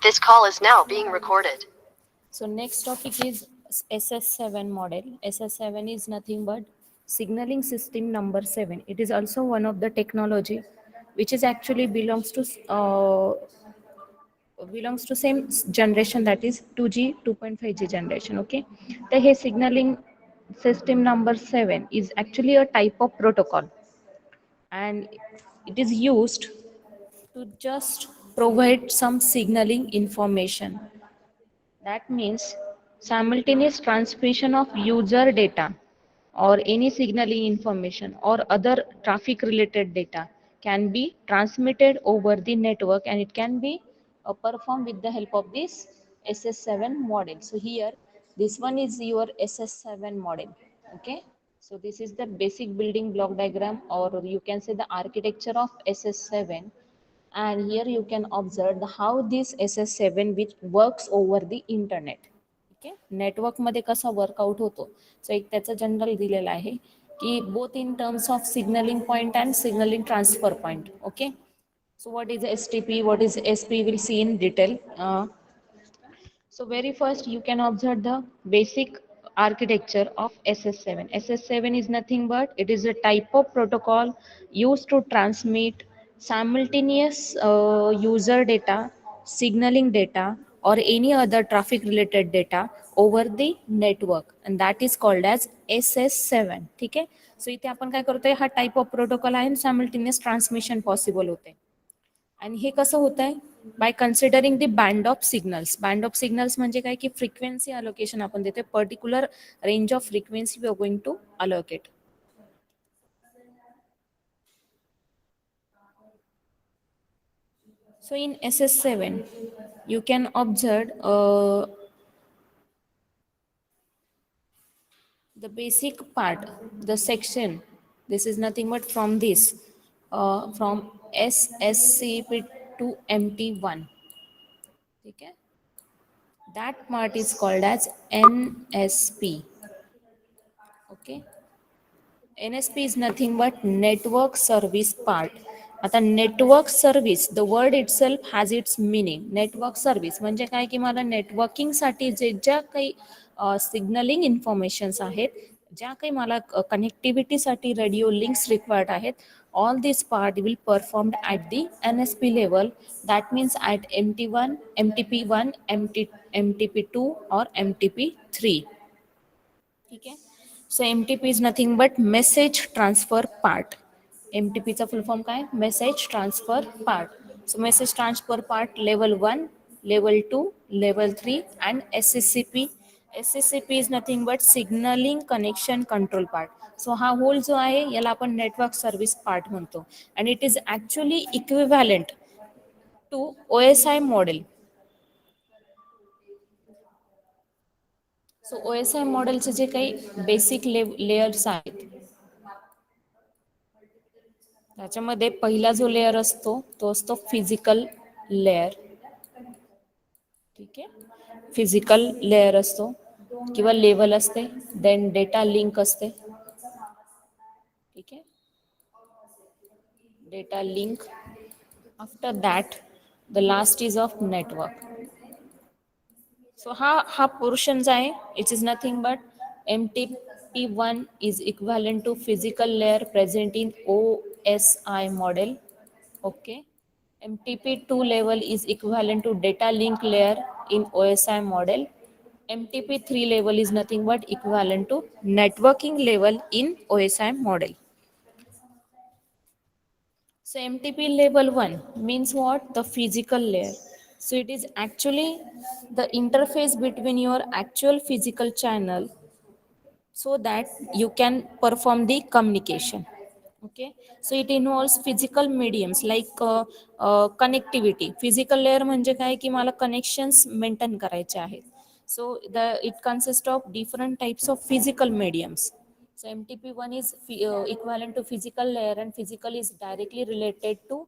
This call is now being recorded. So next topic is SS7 model. SS7 is nothing but signaling system number 7. It is also one of the technology which is actually belongs to same generation, that is 2G 2.5G generation. Okay, the here signaling system number 7 is actually a type of protocol, and it is used to just provide some signaling information. That means simultaneous transmission of user data or any signaling information or other traffic related data can be transmitted over the network, and it can be performed with the help of this SS7 model. So here this one is your SS7 model. Okay, so this is the basic building block diagram, or you can say the architecture of SS7. And here you can observe how this SS7 which works over the internet. Okay, नेटवर्कमध्ये कसा workout होतो. So एक त्याचा general दिलेला आहे की both in terms of signalling point and signalling transfer point. Okay, so what is STP, what is SP, we'll see in detail. So very first you can observe the basic architecture of SS7. SS7 is nothing but it is a type of protocol used to transmit simultaneous user data, signaling data, or any other traffic related data over the network, and that is called as SS7. ठीक आहे. So इथे आपण काय करतोय, हा type of protocol आहे, simultaneous transmission possible होते. आणि हे कसं होत आहे, by considering the band of signals. Band of signals म्हणजे काय की फ्रिक्वेन्सी अलोकेशन आपण देतोय, particular range of frequency we are going to allocate. So in SS7 you can observe the basic part, the section. This is nothing but from this, from SSCP to MT1. Okay, that part is called as NSP. Okay, NSP is nothing but network service part. आता network service, the word it self has its meaning. Network service म्हणजे काय की मला नेटवर्किंगसाठी ज्या काही signalling informations आहेत, ज्या काही मला कनेक्टिव्हिटीसाठी रेडिओ लिंक्स रिक्वायर्ड आहेत, all this part will performed at the NSP level. That means at MT1, MTP1, MTP2 or MTP3. ठीक आहे. So MTP is nothing but message transfer part. MTPचा फुल फॉर्म काय, message transfer part. So message transfer part level 1, level 2, level 3 and SSCP. SSCP is nothing but signalling connection control part. So हा whole जो आहे याला आपण network service part म्हणतो, and it is actually equivalent to OSI model. So OSI मॉडेलचे जे काही basic layers आहेत, त्याच्यामध्ये पहिला जो लेयर असतो तो असतो फिजिकल लेयर. ठीक आहे, फिजिकल लेयर असतो किंवा लेवल असते, देन डेटा लिंक असते. ठीक आहे, data link. After that the last is of network. So हा पोर्शन जो आहे it is nothing but MTP1 is equivalent to physical layer present in OSI model. Okay, MTP2 level is equivalent to data link layer in OSI model. MTP3 level is nothing but equivalent to networking level in OSI model. So MTP level 1 means what? The physical layer. So it is actually the interface between your actual physical channel so that you can perform the communication. Okay, so it involves physical mediums like connectivity. Physical layer म्हणजे काय की मला connections maintain करायचे आहेत. So it consists of different types of physical mediums. So MTP1 is equivalent to physical layer, and physical is directly related to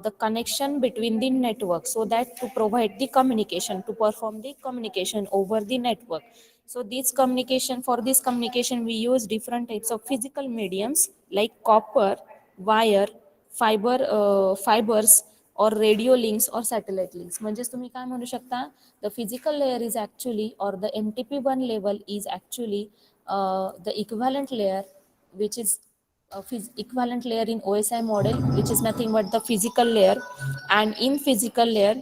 the connection between the network, so that to provide the communication, to perform the communication over the network. So for this communication we use different types of physical mediums like copper, wire, fibers, or radio links or satellite links. म्हणजेच तुम्ही काय म्हणू शकता, the physical layer is actually, or the MTP1 level is actually the equivalent layer, which is equivalent layer in OSI model, which is nothing but the physical layer. And in physical layer,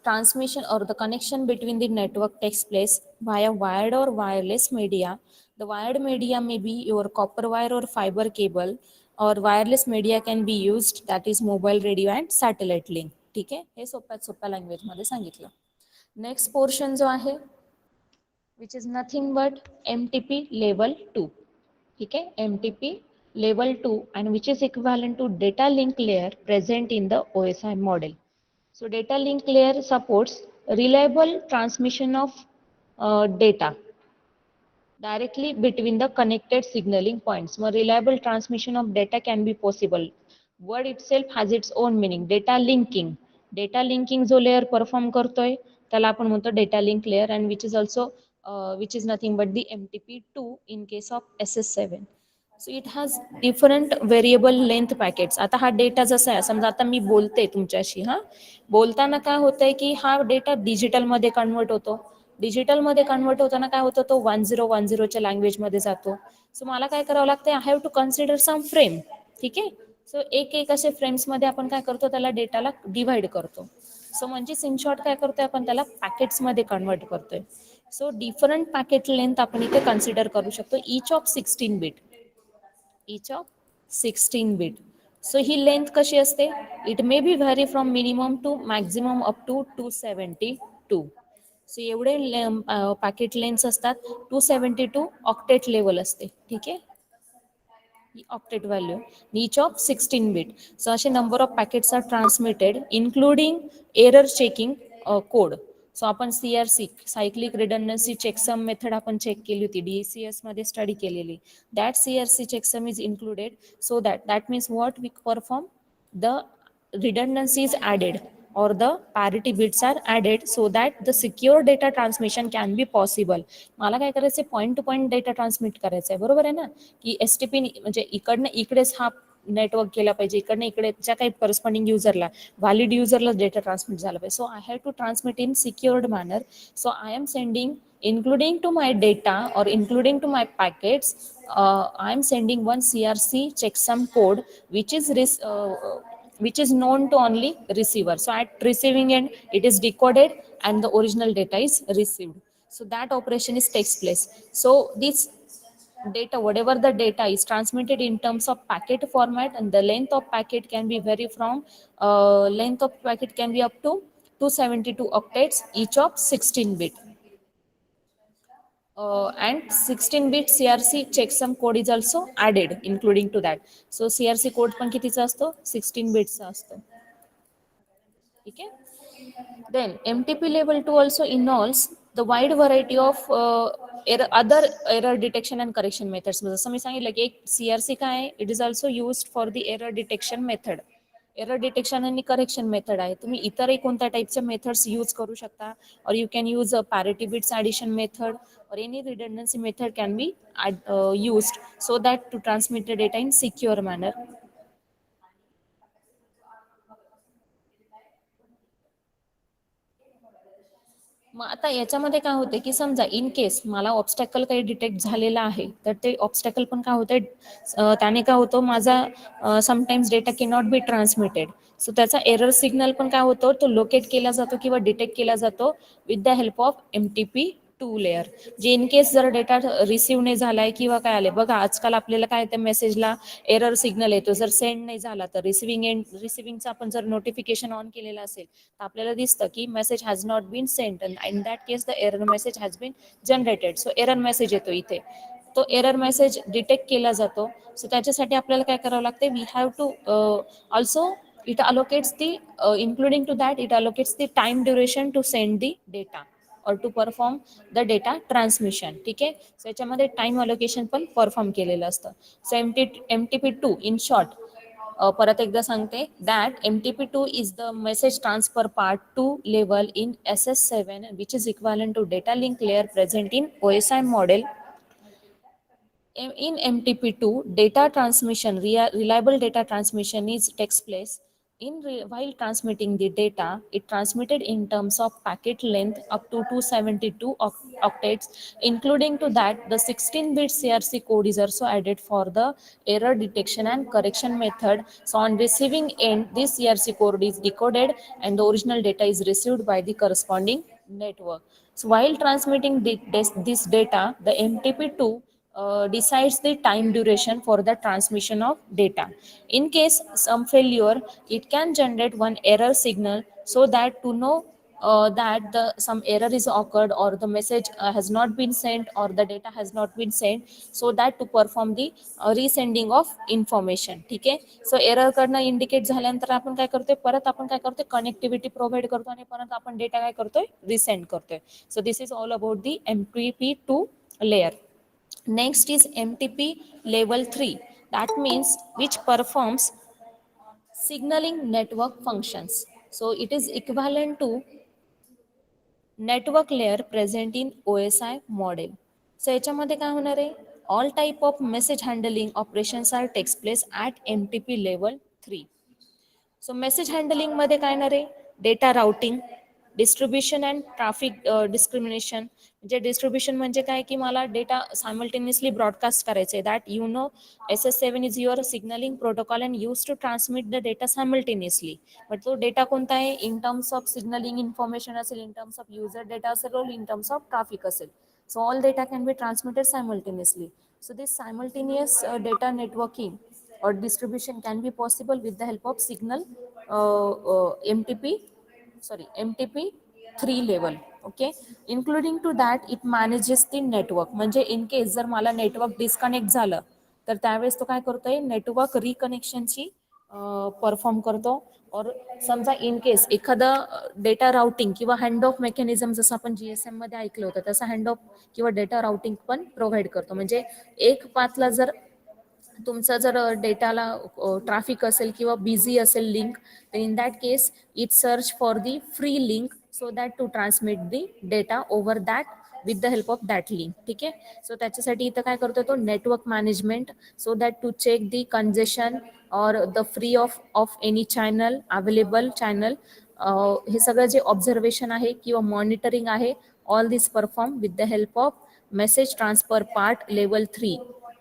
transmission or the connection between the network takes place via wired or wireless media. The wired media may be your copper wire or fiber cable, or wireless media can be used, that is mobile radio and satellite link. ठीक आहे, हे सोप्यात सोप्या language मध्ये सांगितलं. Next portion जो आहे, which is nothing but MTP level 2. ठीक आहे, MTP level 2 and which is equivalent to data link layer present in the OSI model. So data link layer supports reliable transmission of data directly between the connected signaling points. More reliable transmission of data can be possible. Word itself has its own meaning. Data linking. Data linking जो layer perform करतोय त्याला आपण म्हणतो data link layer, and which is also which is nothing but the MTP2 in case of SS7. So it has different variable length packets. आता हा data जसा आहे, समजा आता मी बोलते तुमच्याशी, हा बोलताना काय होतंय की हा डेटा डिजिटलमध्ये कन्वर्ट होतो. डिजिटलमध्ये कन्वर्ट होताना काय होतं, तो 1010च्या लँग्वेजमध्ये जातो. सो मला काय करावं लागतं, I have to consider some frame. ठीक आहे, सो एक एक असे फ्रेम्समध्ये आपण काय करतो, त्याला डेटाला डिव्हाइड करतो. सो म्हणजे इन शॉर्ट काय करतोय, आपण त्याला पॅकेट्समध्ये कन्वर्ट करतोय. सो डिफरंट पॅकेट लेंथ आपण इथे कन्सिडर करू शकतो, each of 16 bit. each of 16 bit. So ही लेंथ कशी असते, it may be vary from minimum to maximum up to 272. So एवढे पॅकेट लेंथ्स असतात. 272 ऑक्टेट लेवल असते. ठीक आहे, octet value, each of 16 bit. So असे number of packets are transmitted including error checking code. So आपण CRC cyclic रिडंडन्सी checksum method आपण check केली होती, DCS मध्ये स्टडी केलेली. That CRC checksum is included, so that means what we perform, the redundancy is added or the parity bits are added so that the secure data transmission can be possible. मला काय करायचं, point two point data transmit करायचं आहे, बरोबर आहे ना, की STP म्हणजे इकडनं इकडेच हा नेटवर्क केला पाहिजे, इकडनं इकडे ज्या काही करस्पॉन्डिंग युजरला, व्हॅलिड युजरला डेटा ट्रान्समिट झाला पाहिजे. So I have to transmit in secured manner. So I am sending including to my data or including to my packets, I am sending one CRC checksum code which is known to only receiver. So at receiving end it is decoded and the original data is received. So that operation is takes place. So this data, whatever the data is transmitted in terms of packet format, and the length of packet can be vary from length of packet can be up to 272 octets, each of 16 bit. And 16-bit CRC checksum code is also added including to that. So CRC code पण कितीचा असतो, 16 बिटचा असतो. ठीक आहे. Then MTP level 2 also involves the wide variety of other error detection and correction methods. जसं मी सांगितलं की एक CRC काय आहे, it is also used for the error detection method. Error detection आणि करेक्शन मेथड आहे. तुम्ही इतरही कोणत्या टाईपच्या मेथड्स यूज करू शकता, और you can use parity bits addition method or any redundancy method can be used so that to transmit the data in secure manner. मग आता याच्यामध्ये काय होते की समजा इन केस मला ऑब्स्टॅकल काही डिटेक्ट झालेला आहे, तर ते ऑब्स्टॅकल पण काय होते, त्याने काय होतं, माझा sometimes data K not be transmitted. So त्याचा एरर सिग्नल पण काय होतो, तो लोकेट केला जातो किंवा डिटेक्ट केला जातो with the help of MTP2 layer. जे इन केस जर डेटा रिसिव्ह नाही झालाय किंवा काय आले, बघा आजकाल आपल्याला काय त्या मेसेजला एरर सिग्नल येतो, जर सेंड नाही झाला तर रिसिव्हिंगचा आपण जर नोटिफिकेशन ऑन केलेला असेल तर आपल्याला दिसतं की message has not been sent, and in that case the error message has been generated. So error message येतो इथे, तो एरर मेसेज डिटेक्ट केला जातो. सो त्याच्यासाठी आपल्याला काय करावं लागते, we have to also it allocates the including to that it allocates the time duration to send the data or to perform the data transmission. ठीक आहे, सो याच्यामध्ये टाइम अलोकेशन पण परफॉर्म केलेलं असतं. सो MTP2 इन शॉर्ट, परत एकदा सांगते, that MTP2 is the message transfer part 2 level in SS7 which is equivalent to data link layer present in OSI model. In MTP2, data transmission, reliable data transmission takes place while transmitting the data, it transmitted in terms of packet length up to 272 octets, including to that the 16-bit CRC code is also added for the error detection and correction method. So on receiving end, this CRC code is decoded and the original data is received by the corresponding network. So while transmitting this data, the MTP2 decides the time duration for the transmission of data. In case some failure, it can generate one error signal so that to know that the some error is occurred or the message has not been sent or the data has not been sent, so that to perform the resending of information. ठीक आहे. So error कडनं indicate झाल्यानंतर आपण काय करतोय, परत आपण काय करतोय, कनेक्टिव्हिटी प्रोव्हाइड करतो आणि परत आपण डेटा काय करतोय, रिसेंड करतोय. So this is all about the MTP2 layer. Next is MTP level 3, that means which performs signaling network functions. So it is equivalent to network layer present in OSI model. So याच्यामध्ये काय होणार आहे, all type of message handling operations are takes place at MTP level 3. So message handling मध्ये काय येणार आहे, data routing, distribution and traffic discrimination. म्हणजे distribution म्हणजे काय की मला डेटा सायमल्टेनियसली ब्रॉडकास्ट करायचे आहे. That you know SS7 is your signalling protocol and use to transmit the data simultaneously. But तो डेटा कोणता आहे, in terms of signalling information असेल, in terms of user data असेल, इन टर्म्स ऑफ ट्रॅफिक असेल. So all data can be transmitted simultaneously. So this simultaneous data networking or distribution can be possible with the help of signal MTP3 level. Okay, including to that it manages the network. म्हणजे in case जर मला network disconnect झालं तर त्यावेळेस तो काय करतोय, network रिकनेक्शनची perform करतो. और समजा इन केस एखादा डेटा राउटिंग किंवा हँड ऑफ मेकॅनिझम जसं आपण GSM मध्ये ऐकलं होतं तसं हँड ऑफ किंवा डेटा राउटिंग पण प्रोव्हाइड करतो. म्हणजे एक पाथला जर तुमचा जर डेटाला ट्रॅफिक असेल किंवा बिझी असेल लिंक, तर in that case it search for the free link so that to transmit the data over that with the help of that link. ठीक आहे. सो त्याच्यासाठी इथं काय करतो तो, network management, so that to check the congestion और the free of any channel available channel. हे सगळं जे ऑब्झर्वेशन आहे किंवा मॉनिटरिंग आहे, all this perform with the help of message transfer part level 3.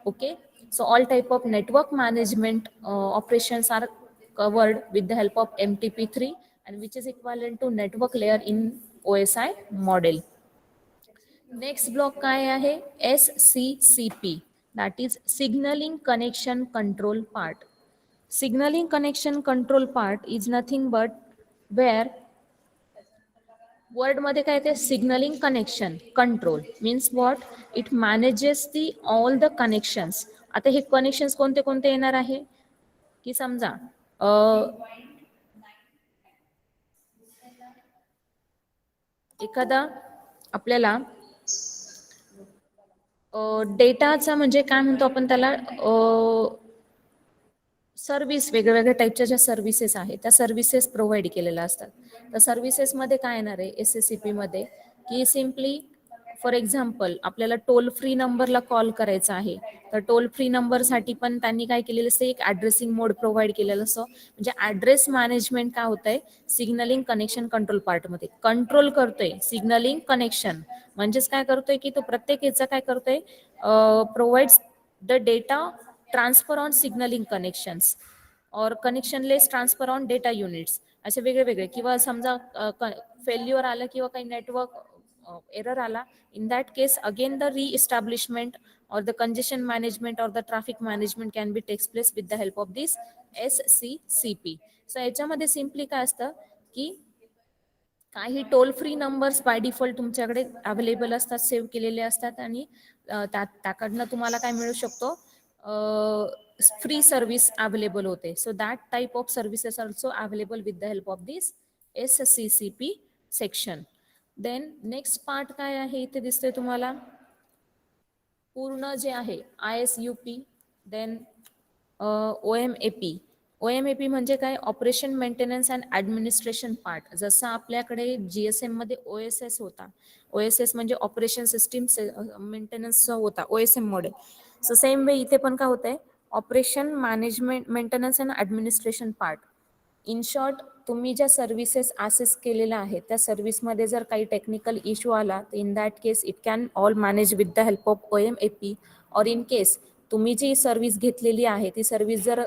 Okay, so all type of network management operations are covered with the help of MTP3, and which is equivalent to network layer in OSI model. Next block काय आहे, SCCP, that is signaling connection control part. Signaling connection control part is nothing but where word मध्ये काय ते, signalling connection control means what, it manages the all the connections. आता हे connections कोणते कोणते येणार आहे की समजा एखादा आपल्याला डेटाचा म्हणजे काय म्हणतो आपण त्याला, सर्व्हिस, वेगवेगळ्या टाईपच्या ज्या सर्व्हिसेस आहेत त्या सर्व्हिसेस प्रोव्हाइड केलेल्या असतात. तर सर्व्हिसेसमध्ये काय येणार आहे SSCP मध्ये, की सिम्पली फॉर एक्झाम्पल आपल्याला टोल फ्री नंबरला कॉल करायचा आहे, तर टोल फ्री नंबरसाठी पण त्यांनी काय केलेलं असतं, एक ॲड्रेसिंग मोड प्रोव्हाइड केलेलं असतं. म्हणजे ॲड्रेस मॅनेजमेंट काय होतंय, सिग्नलिंग कनेक्शन कंट्रोल पार्टमध्ये कंट्रोल करतोय सिग्नलिंग कनेक्शन. म्हणजेच काय करतोय की तो प्रत्येक याचा काय करतोय, provides the data transfer on signalling connections और connectionless transfer on data units, असे वेगळे वेगळे. किंवा समजा फेल्युअर आलं किंवा काही नेटवर्क एरर आला, in that case again the reestablishment or the congestion management or the traffic management can be takes place with the help of this SCCP. So याच्यामध्ये सिम्पली काय असतं की काही toll free numbers by default तुमच्याकडे available असतात, save केलेले असतात, आणि त्याकडनं तुम्हाला काय मिळू शकतो, फ्री सर्व्हिस अवेलेबल होते. So that type of services also available with the help of this SCCP section. Then next part काय आहे इथे दिसतंय तुम्हाला, पूर्ण जे आहे ISUP, देन OMAP. OMAP म्हणजे काय, operation maintenance and administration part. जसं आपल्याकडे GSM मध्ये OSS होता, OSS म्हणजे ऑपरेशन सिस्टीम मेंटेनन्स होता OSM model. So same way इथे पण काय होतंय, operation management maintenance and administration part. In short, तुम्ही ज्या सर्व्हिसेस ॲसेस केलेल्या आहेत त्या सर्व्हिसमध्ये जर काही टेक्निकल इश्यू आला तर in that case it can all manage with the help of OMAP. और इन केस तुम्ही जी सर्व्हिस घेतलेली आहे ती सर्व्हिस जर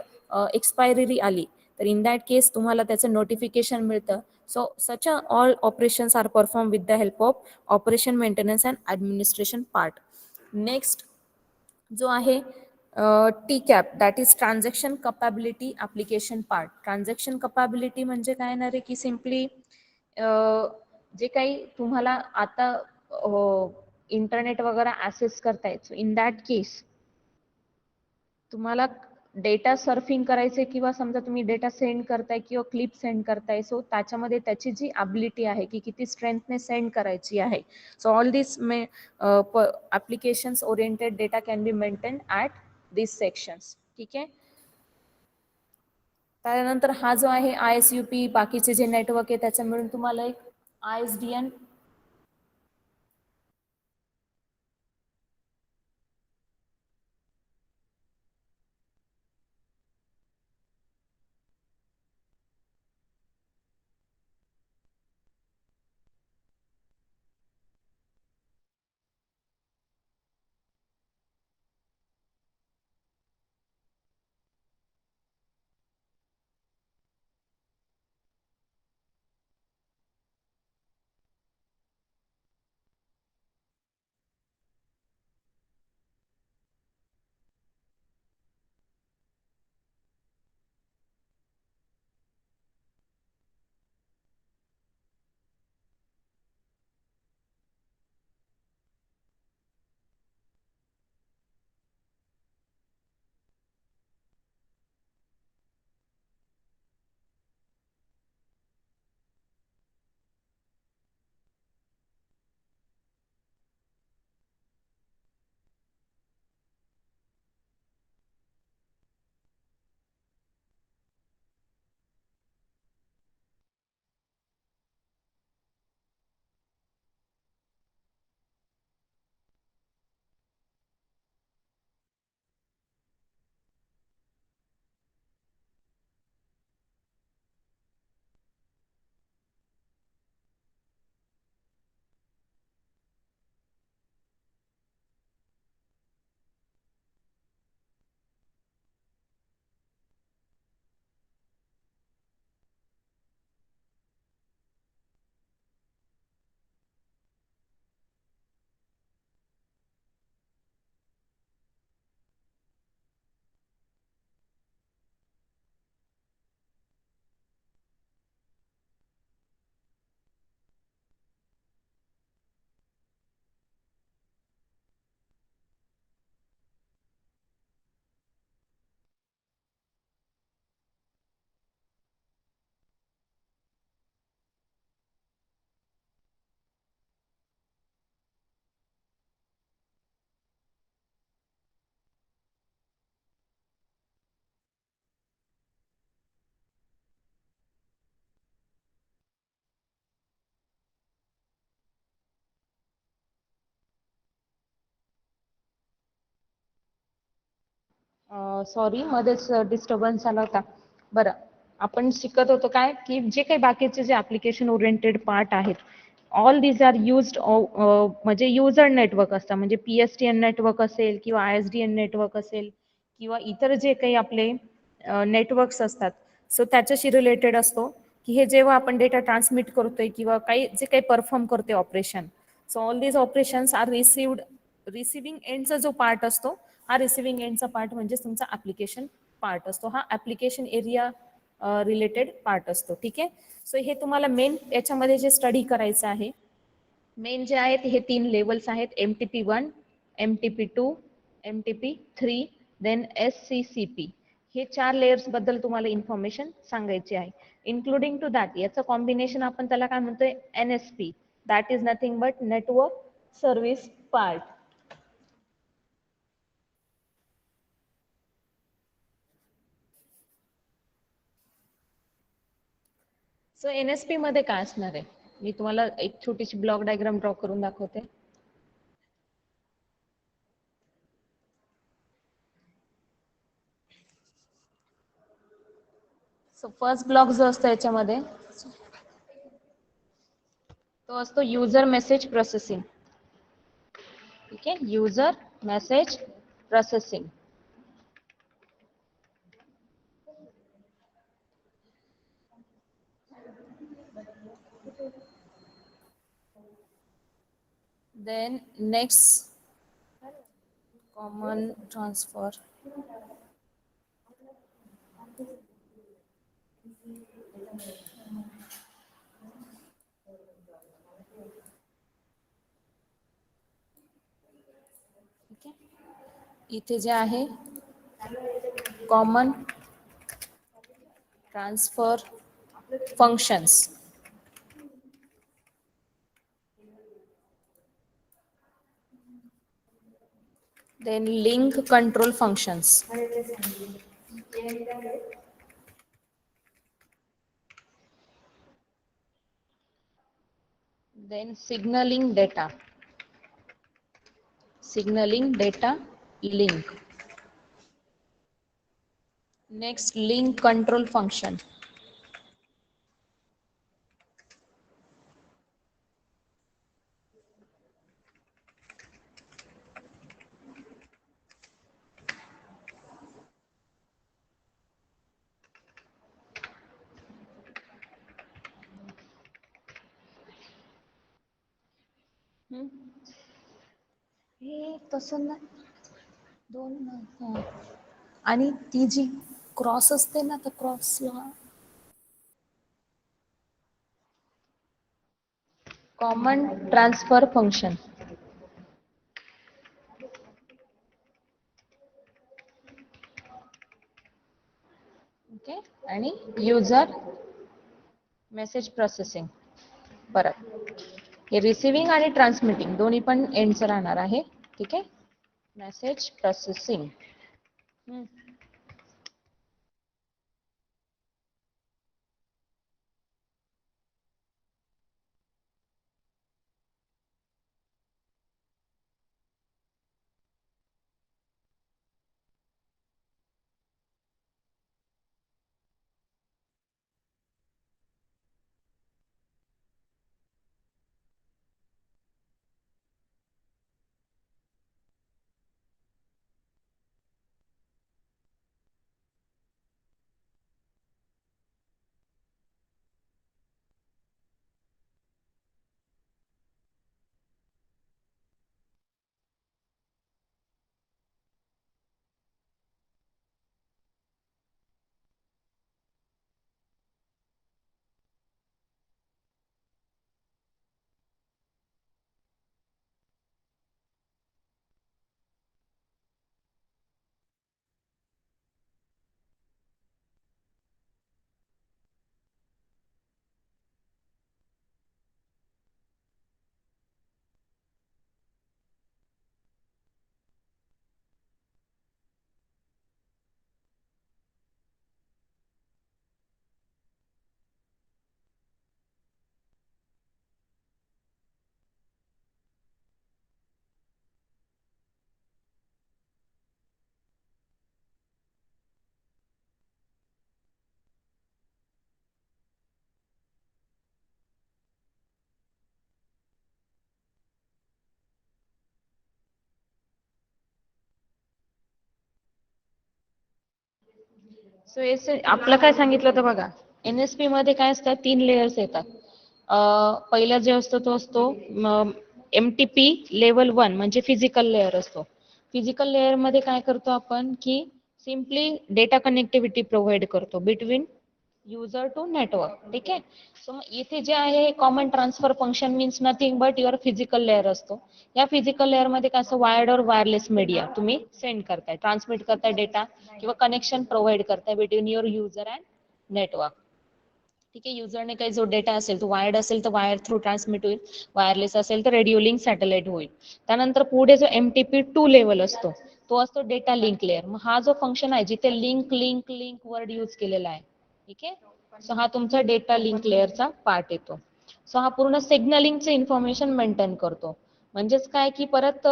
एक्सपायरी आली तर इन दॅट केस तुम्हाला त्याचं नोटिफिकेशन मिळतं. So such all operations are perform with the help of operation maintenance and administration part. Next जो आहे T cap, that is transaction capability application part. Transaction capability म्हणजे काय येणार आहे की सिम्पली जे काही तुम्हाला आता इंटरनेट वगैरे ॲसेस करतायत, सो इन दॅट केस तुम्हाला डेटा सर्फिंग करायचे किंवा समजा तुम्ही डेटा सेंड करताय किंवा क्लिप सेंड करताय, सो त्याच्यामध्ये त्याची जी ॲबिलिटी आहे की किती स्ट्रेंथने सेंड करायची आहे. So all this applications oriented data can be maintain at this sections. ठीक आहे. त्यानंतर हा जो आहे ISUP, बाकीचे जे नेटवर्क आहे त्याचा मिळून तुम्हाला एक ISDN सॉरी मध्येच डिस्टर्बन्स आला होता. बरं, आपण शिकत होतो काय की जे काही बाकीचे जे ऍप्लिकेशन ओरिएंटेड पार्ट आहेत, ऑल दीज आर युज्ड, म्हणजे युजर नेटवर्क असतात, म्हणजे PSTN नेटवर्क असेल किंवा ISDN नेटवर्क असेल किंवा इतर जे काही आपले नेटवर्क्स असतात, सो त्याच्याशी रिलेटेड असतो की हे जेव्हा आपण डेटा ट्रान्समिट करतोय किंवा काही जे काही परफॉर्म करतोय operation, so all these operations are receiving एंडचा जो पार्ट असतो, हा रिसिव्हिंग एंडचा पार्ट म्हणजे तुमचा ऍप्लिकेशन पार्ट असतो, हा ऍप्लिकेशन एरिया रिलेटेड पार्ट असतो. ठीक आहे. सो हे तुम्हाला मेन याच्यामध्ये जे स्टडी करायचं आहे, मेन जे आहेत हे 3 लेवल्स आहेत, MTP1, MTP2, MTP3, then SCCP. हे 4 लेयर्स बद्दल तुम्हाला इन्फॉर्मेशन सांगायची आहे. इन्क्लुडिंग टू दॅट याचं कॉम्बिनेशन आपण त्याला काय म्हणतोय, NSP, that is nothing but network service part. So NSP मध्ये काय असणार आहे, मी तुम्हाला एक छोटीशी ब्लॉक डायग्राम ड्रॉ करून दाखवते. सो फर्स्ट ब्लॉक जो असतो याच्यामध्ये तो असतो युजर मेसेज प्रोसेसिंग. ठीक आहे, user message processing. Then next common transfer. ठीक आहे, इथे जे आहे common transfer functions. Then link control functions. Then signaling data. Signaling data link. Next, link control function. हे तसं ना दोन आणि ती जी क्रॉस असते ना तर क्रॉसला कॉमन ट्रान्सफर फंक्शन. ओके, आणि युजर मेसेज प्रोसेसिंग. परत हे रिसिविंग आणि ट्रान्समिटिंग दोन्ही पण एंडचं राहणार आहे. ठीक आहे, मेसेज प्रोसेसिंग. सो आपलं काय सांगितलं होतं बघा, NSP मध्ये काय असतात, 3 लेयर्स येतात. पहिला जे असतो तो असतो MTP लेवल 1 म्हणजे फिजिकल लेअर असतो. फिजिकल लेअर मध्ये काय करतो आपण की सिम्पली डेटा कनेक्टिव्हिटी प्रोव्हाइड करतो बिटवीन युजर टू नेटवर्क. ठीक आहे, सो मग इथे जे आहे common transfer function means nothing but your physical layer असतो. या फिजिकल लेअर मध्ये काय असं वायर्ड और वायरलेस मीडिया तुम्ही सेंड करताय, ट्रान्समिट करताय डेटा किंवा कनेक्शन प्रोव्हाइड करताय between your user and network. ठीक आहे, युजरने काही जो डेटा असेल तो वायर्ड असेल तर वायर थ्रू ट्रान्समिट होईल, वायरलेस असेल तर रेडिओ लिंक सॅटेलाइट होईल. त्यानंतर पुढे जो MTP2 लेवल असतो तो असतो डेटा लिंक लेअर. मग हा जो फंक्शन आहे जिथे link link link word use केलेला आहे. ठीक आहे, सो हा तुमचा डेटा लिंक लेअरचा पार्ट येतो. सो हा पूर्ण सिग्नलिंगचे इन्फॉर्मेशन मेंटेन करतो. म्हणजेच काय की परत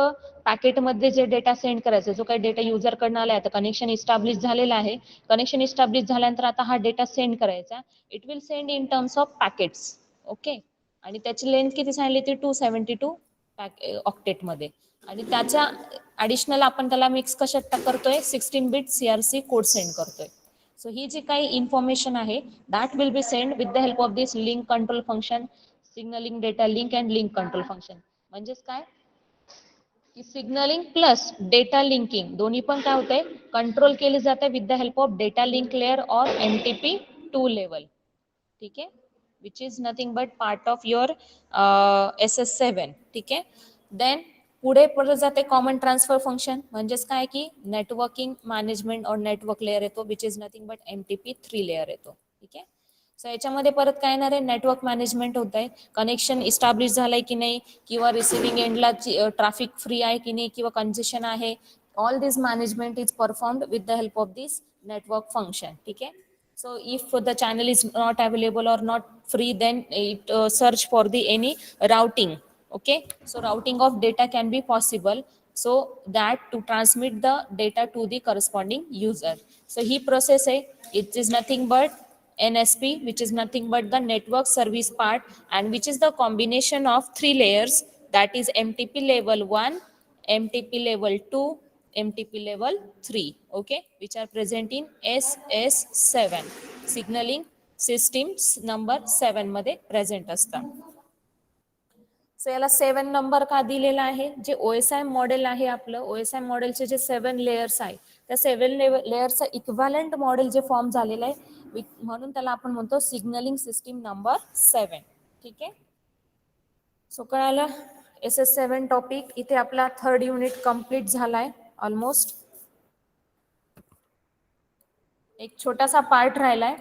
पॅकेटमध्ये जे डेटा सेंड करायचा, जो काही डेटा युजरकडनं आलाय, आता कनेक्शन इस्टॅब्लिश झालेलं आहे, कनेक्शन इस्टॅब्लिश झाल्यानंतर आता हा डेटा सेंड करायचा, it will send in terms of packets. Okay, आणि त्याची लेंथ किती सांगितली ती 272 ऑक्टेटमध्ये, आणि त्याच्या ॲडिशनल आपण त्याला मिक्स कशात करतोय, 16 बिट CRC कोड सेंड करतोय. सो ही जी काही इन्फॉर्मेशन आहे that will be send with the help of this link control function, signalling data link and link control function. म्हणजेच काय की सिग्नलिंग प्लस डेटा लिंकिंग दोन्ही पण काय होतंय, कंट्रोल केली जाते with the help of data link layer और MTP2 लेवल. ठीक आहे, which is nothing but part of your SS7. ठीक आहे, देन पुढे परत जाते कॉमन ट्रान्सफर फंक्शन, म्हणजेच काय की नेटवर्किंग मॅनेजमेंट और नेटवर्क लेअर येतो, which is nothing but MTP3 layer येतो. ठीक आहे, सो याच्यामध्ये परत काय येणार आहे, नेटवर्क मॅनेजमेंट होत आहे, कनेक्शन इस्टॅब्लिश झालंय की नाही, किंवा रिसिव्हिंग एंडला ट्रॅफिक फ्री आहे की नाही, किंवा कंजेशन आहे, all this management is performed with the help of this network function. ठीक आहे, so if the channel is not available or not free, then it search for the any routing. Okay, so routing of data can be possible, so that to transmit the data to the corresponding user. So he process it is nothing but NSP, which is nothing but the network service part, and which is the combination of three layers, that is MTP level 1, MTP level 2, MTP level 3. Okay, which are present in SS7, signaling systems number 7 मध्ये present असतात. So याला 7 number का दिलेला आहे, जे OSI model आहे आपलं, OSI मॉडेलचे जे 7 लेयर्स आहे, त्या 7 लेयर्सचं इक्व्हॅलंट मॉडेल जे फॉर्म झालेलं आहे, म्हणून त्याला आपण म्हणतो सिग्नलिंग सिस्टीम नंबर 7. ठीक आहे, सो कळालं SS7 टॉपिक. इथे आपला 3rd युनिट कंप्लीट झालाय ऑलमोस्ट. एक छोटासा पार्ट राहिलाय,